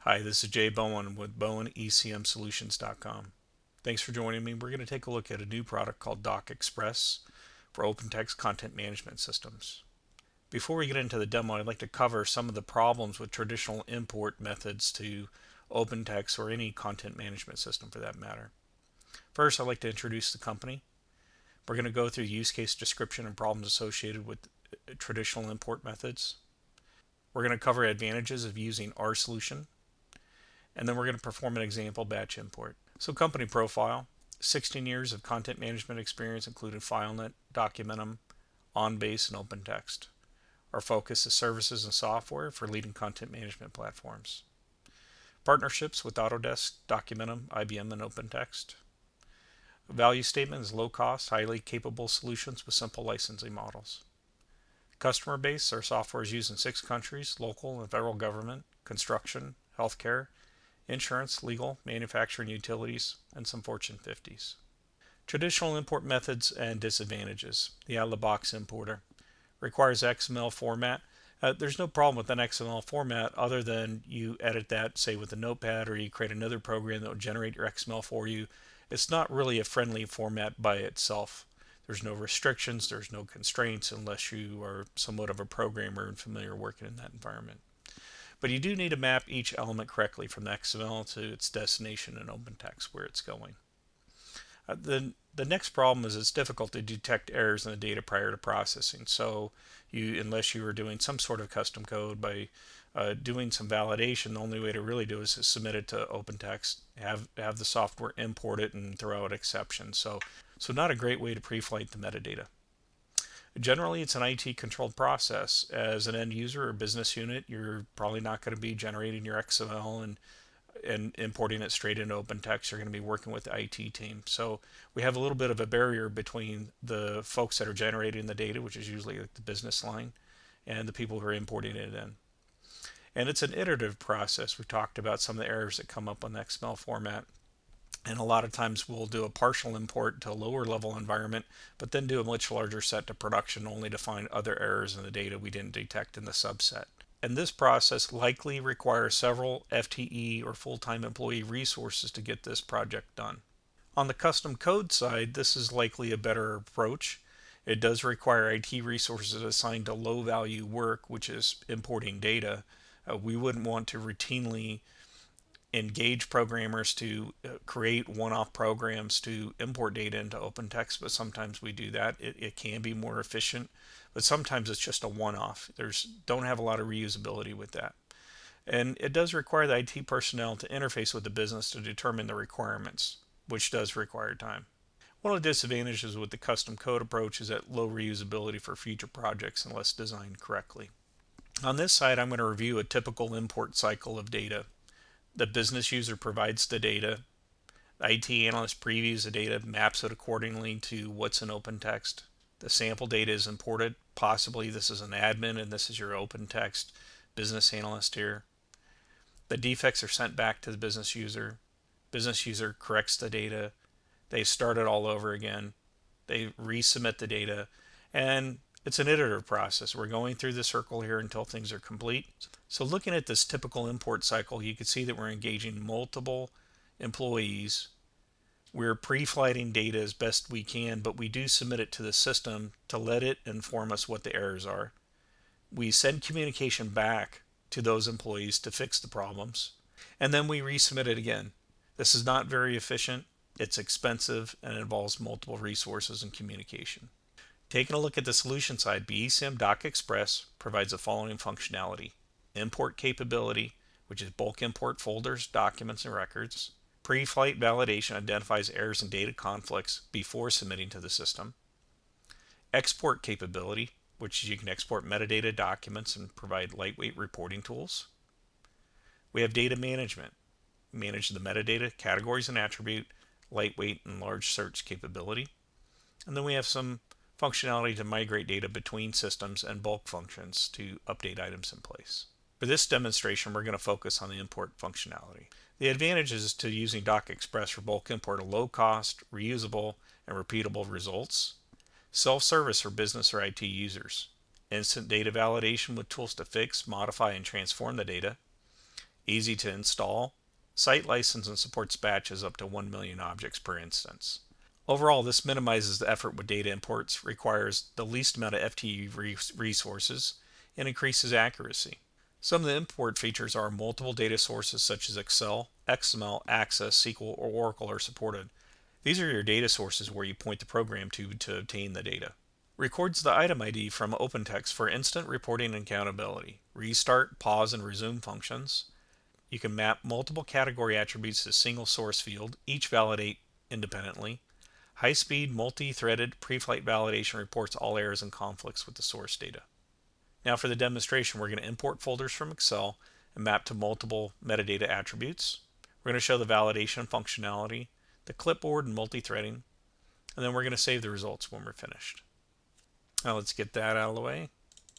Hi, this is Jay Bowen with BowenECMSolutions.com. Thanks for joining me. We're going to take a look at a new product called Doc Express for OpenText content management systems. Before we get into the demo, I'd like to cover some of the problems with traditional import methods to OpenText or any content management system for that matter. First, I'd like to introduce the company. We're going to go through use case description and problems associated with traditional import methods. We're going to cover advantages of using our solution, and then we're going to perform an example batch import. So company profile, 16 years of content management experience including FileNet, Documentum, OnBase, and OpenText. Our focus is services and software for leading content management platforms. Partnerships with Autodesk, Documentum, IBM, and OpenText. Value statement is low cost, highly capable solutions with simple licensing models. Customer base, our software is used in 6 countries, local and federal government, construction, healthcare, insurance, legal, manufacturing, utilities, and some Fortune 50s. Traditional import methods and disadvantages. The out-of-the-box importer requires XML format. There's no problem with an XML format other than you edit that, say, with a notepad, or you create another program that will generate your XML for you. It's not really a friendly format by itself. There's no restrictions, there's no constraints unless you are somewhat of a programmer and familiar working in that environment. But you do need to map each element correctly from the XML to its destination in OpenText where it's going. The next problem is it's difficult to detect errors in the data prior to processing. So unless you are doing some sort of custom code by doing some validation, the only way to really do is to submit it to OpenText, have the software import it and throw out exceptions. So not a great way to pre-flight the metadata. Generally, it's an IT controlled process. As an end user or business unit, you're probably not going to be generating your XML and importing it straight into OpenText. You're going to be working with the IT team. So we have a little bit of a barrier between the folks that are generating the data, which is usually like the business line, and the people who are importing it in. And it's an iterative process. We talked about some of the errors that come up on the XML format. And a lot of times we'll do a partial import to a lower level environment, but then do a much larger set to production only to find other errors in the data we didn't detect in the subset. And this process likely requires several FTE or full-time employee resources to get this project done. On the custom code side, this is likely a better approach. It does require IT resources assigned to low value work, which is importing data. We wouldn't want to routinely engage programmers to create one-off programs to import data into OpenText, but sometimes we do that. It can be more efficient, but sometimes it's just a one-off. Don't have a lot of reusability with that. And it does require the IT personnel to interface with the business to determine the requirements, which does require time. One of the disadvantages with the custom code approach is that low reusability for future projects unless designed correctly. On this side, I'm going to review a typical import cycle of data. The business user provides the data. The IT analyst previews the data, maps it accordingly to what's in OpenText. The sample data is imported. Possibly this is an admin and this is your OpenText business analyst here. The defects are sent back to the business user. Business user corrects the data. They start it all over again. They resubmit the data. And it's an iterative process. We're going through the circle here until things are complete. So looking at this typical import cycle, you can see that we're engaging multiple employees. We're pre-flighting data as best we can, but we do submit it to the system to let it inform us what the errors are. We send communication back to those employees to fix the problems, and then we resubmit it again. This is not very efficient, it's expensive, and it involves multiple resources and communication. Taking a look at the solution side, BECM Doc Express provides the following functionality: import capability, which is bulk import folders, documents, and records. Pre-flight validation identifies errors and data conflicts before submitting to the system. Export capability, which you can export metadata documents and provide lightweight reporting tools. We have data management. Manage the metadata, categories, and attribute, lightweight and large search capability. And then we have some functionality to migrate data between systems and bulk functions to update items in place. For this demonstration, we're going to focus on the import functionality. The advantages to using Doc Express for bulk import are low cost, reusable, and repeatable results. Self-service for business or IT users. Instant data validation with tools to fix, modify, and transform the data. easy to install, site license, and supports batches up to 1 million objects per instance. Overall, this minimizes the effort with data imports, requires the least amount of FTE resources, and increases accuracy. Some of the import features are multiple data sources such as Excel, XML, Access, SQL, or Oracle are supported. These are your data sources where you point the program to obtain the data. Records the item ID from OpenText for instant reporting and accountability. Restart, pause, and resume functions. You can map multiple category attributes to a single source field, each validate independently. High-speed, multi-threaded pre-flight validation reports all errors and conflicts with the source data. Now for the demonstration, we're going to import folders from Excel and map to multiple metadata attributes. We're going to show the validation functionality, the clipboard and multi-threading, and then we're going to save the results when we're finished. Now let's get that out of the way.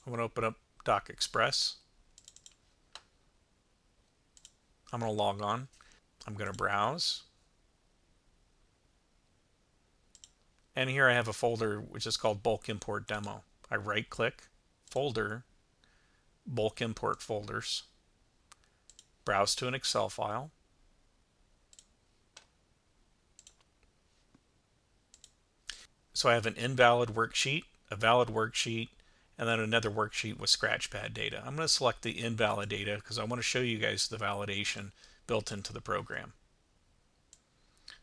I'm going to open up Doc Express. I'm going to log on. I'm going to browse. And here I have a folder which is called Bulk Import Demo. I right click, Folder, Bulk Import Folders, browse to an Excel file. So I have an invalid worksheet, a valid worksheet, and then another worksheet with scratchpad data. I'm going to select the invalid data because I want to show you guys the validation built into the program.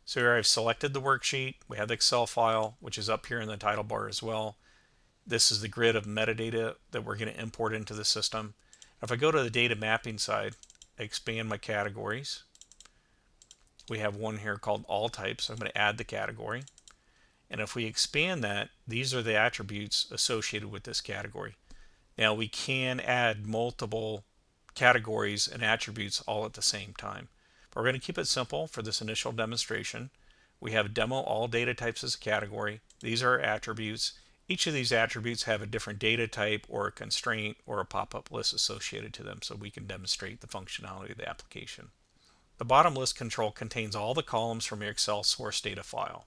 So here I've selected the worksheet. We have the Excel file, which is up here in the title bar as well. This is the grid of metadata that we're going to import into the system. If I go to the data mapping side, I expand my categories. We have one here called all types. I'm going to add the category. And if we expand that, these are the attributes associated with this category. Now we can add multiple categories and attributes all at the same time. But we're going to keep it simple for this initial demonstration. We have demo all data types as a category. These are attributes. Each of these attributes have a different data type or a constraint or a pop-up list associated to them so we can demonstrate the functionality of the application. The bottom list control contains all the columns from your Excel source data file.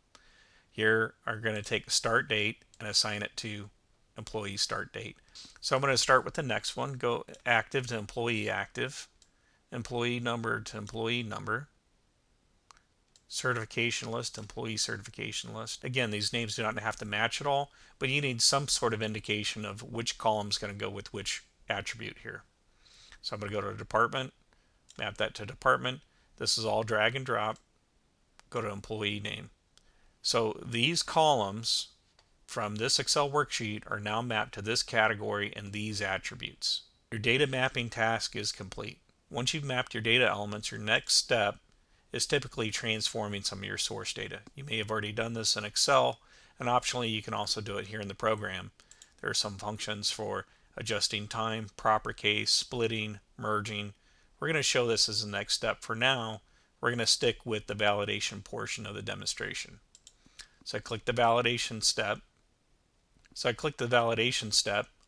Here are going to take a start date and assign it to employee start date. So I'm going to start with the next one, go active to employee active, employee number to employee number, certification list, employee certification list. Again, these names do not have to match at all, but you need some sort of indication of which column is going to go with which attribute here. So I'm going to go to department, map that to department. This is all drag and drop. Go to employee name. So these columns from this Excel worksheet are now mapped to this category and these attributes. Your data mapping task is complete. Once you've mapped your data elements, your next step is typically transforming some of your source data. You may have already done this in Excel, and optionally you can also do it here in the program. There are some functions for adjusting time, proper case, splitting, merging. We're going to show this as the next step. For now, we're going to stick with the validation portion of the demonstration. So I click the validation step.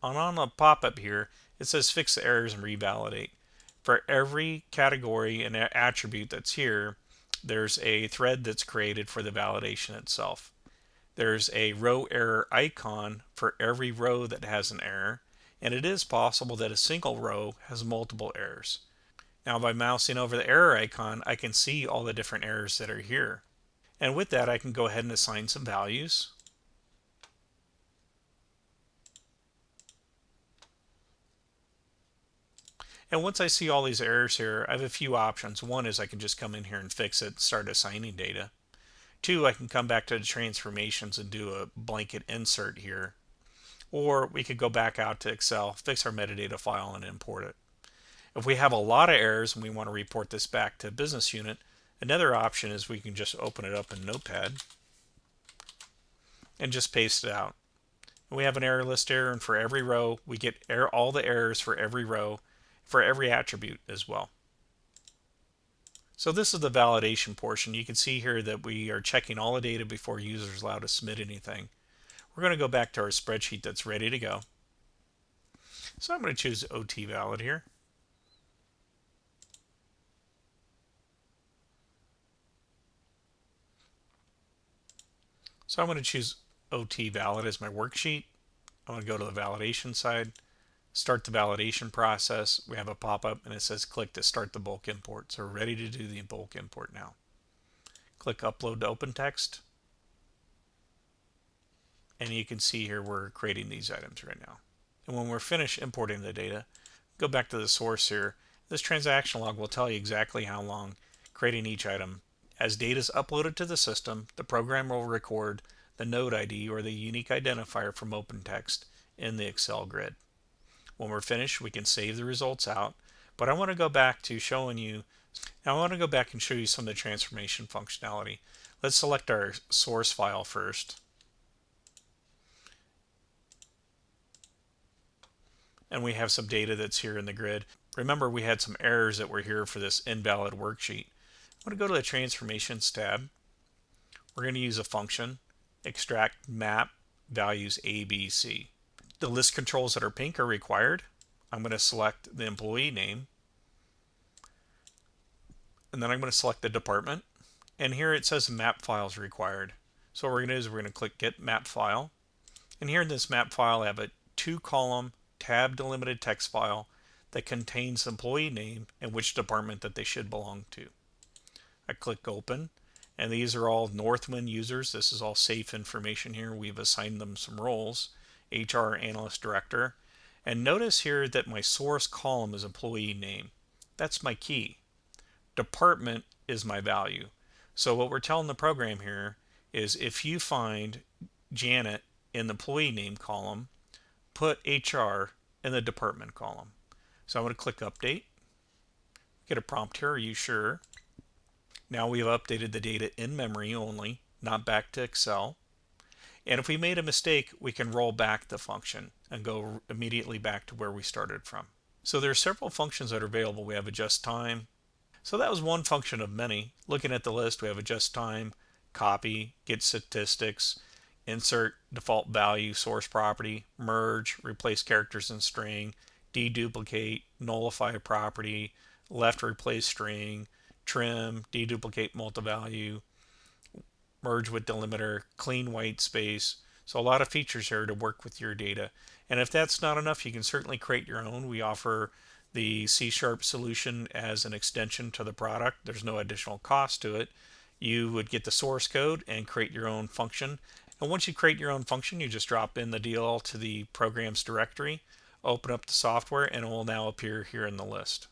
On the pop-up here, it says fix the errors and revalidate. For every category and attribute that's here, there's a thread that's created for the validation itself. There's a row error icon for every row that has an error, and it is possible that a single row has multiple errors. Now by mousing over the error icon, I can see all the different errors that are here. And with that, I can go ahead and assign some values. And once I see all these errors here, I have a few options. One is I can just come in here and fix it, start assigning data. Two, I can come back to the transformations and do a blanket insert here. Or we could go back out to Excel, fix our metadata file, and import it. If we have a lot of errors and we want to report this back to business unit, another option is we can just open it up in Notepad and just paste it out. We have an error list error, and for every row, we get all the errors for every row, for every attribute as well. So this is the validation portion. You can see here that we are checking all the data before users allowed to submit anything. We're going to go back to our spreadsheet that's ready to go. So I'm going to choose OT valid here. I'm going to choose OT valid as my worksheet. I'm going to go to the validation side, start the validation process, we have a pop-up and it says click to start the bulk import. So we're ready to do the bulk import now. Click upload to OpenText. And you can see here we're creating these items right now. And when we're finished importing the data, go back to the source here. This transaction log will tell you exactly how long creating each item. As data is uploaded to the system, the program will record the node ID or the unique identifier from OpenText in the Excel grid. When we're finished, we can save the results out. But I want to go back to showing you, now I want to go back and show you some of the transformation functionality. Let's select our source file first. And we have some data that's here in the grid. Remember, we had some errors that were here for this invalid worksheet. I'm going to go to the Transformations tab. We're going to use a function, extract map values A, B, C. The list controls that are pink are required. I'm going to select the employee name. And then I'm going to select the department. And here it says map file is required. So what we're going to do is we're going to click Get Map File. And here in this map file, I have a 2-column tab delimited text file that contains the employee name and which department that they should belong to. I click Open, and these are all Northwind users. This is all safe information here. We've assigned them some roles, HR Analyst Director. And notice here that my source column is employee name. That's my key. Department is my value. So what we're telling the program here is if you find Janet in the employee name column, put HR in the department column. So I'm going to click Update. Get a prompt here, are you sure? Now we've updated the data in memory only, not back to Excel. And if we made a mistake, we can roll back the function and go immediately back to where we started from. So there are several functions that are available. We have adjust time. So that was one function of many. Looking at the list, we have adjust time, copy, get statistics, insert default value source property, merge, replace characters in string, deduplicate, nullify a property, left replace string, trim, deduplicate multivalue, merge with delimiter, clean white space. So a lot of features here to work with your data. And if that's not enough, you can certainly create your own. We offer the C# solution as an extension to the product. There's no additional cost to it. You would get the source code and create your own function. And once you create your own function, you just drop in the DLL to the programs directory, open up the software, and it will now appear here in the list.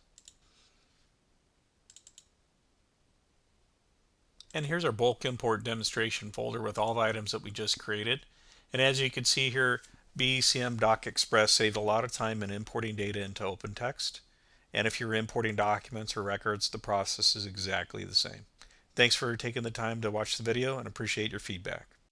And here's our bulk import demonstration folder with all the items that we just created. And as you can see here, BECM Doc Express saved a lot of time in importing data into OpenText. And if you're importing documents or records, the process is exactly the same. Thanks for taking the time to watch the video and appreciate your feedback.